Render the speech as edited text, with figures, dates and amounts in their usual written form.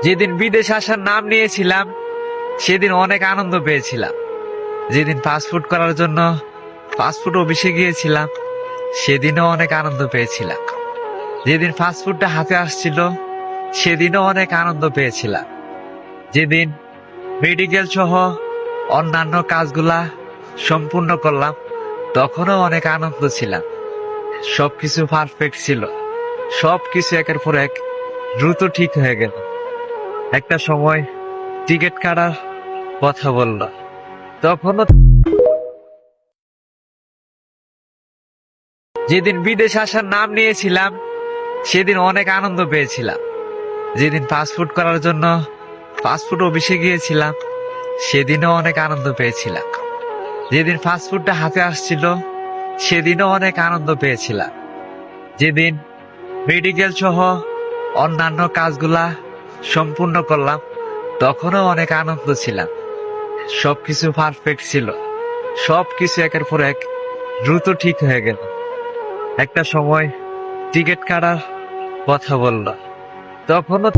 যেদিন বিদেশ আসার নাম নিয়েছিলাম সেদিন অনেক আনন্দ পেয়েছিলাম। যেদিন পাসপোর্ট করার জন্য পাসপোর্ট অফিসে গিয়েছিলাম সেদিনও অনেক আনন্দ পেয়েছিলাম। যেদিন পাসপোর্টটা হাতে আসছিল সেদিনও অনেক আনন্দ পেয়েছিলাম। যেদিন মেডিকেল সহ অন্যান্য কাজগুলা সম্পূর্ণ করলাম তখনও অনেক আনন্দ ছিলাম। সবকিছু পারফেক্ট ছিল, সবকিছু একের পর এক দ্রুত ঠিক হয়ে গেল। একটা সময় টিকিট কাটার কথা বলল, তখনও যেদিন বিদেশ আসার নাম নিয়েছিলাম সেদিন অনেক আনন্দ পেয়েছিলাম। যেদিন পাসপোর্ট করার জন্য পাসপোর্ট অফিসে গিয়েছিলাম সেদিনও অনেক আনন্দ পেয়েছিলাম। যেদিন পাসপোর্টটা হাতে আসছিল সেদিনও অনেক আনন্দ পেয়েছিলাম। যেদিন মেডিকেল সহ অন্যান্য কাজগুলা সম্পূর্ণ করলাম তখনও অনেক আনন্দ ছিলাম। সবকিছু পারফেক্ট ছিল, সবকিছু একের পর এক দ্রুত ঠিক হয়ে গেল। একটা সময় টিকিট কাটার কথা বলল, তখনও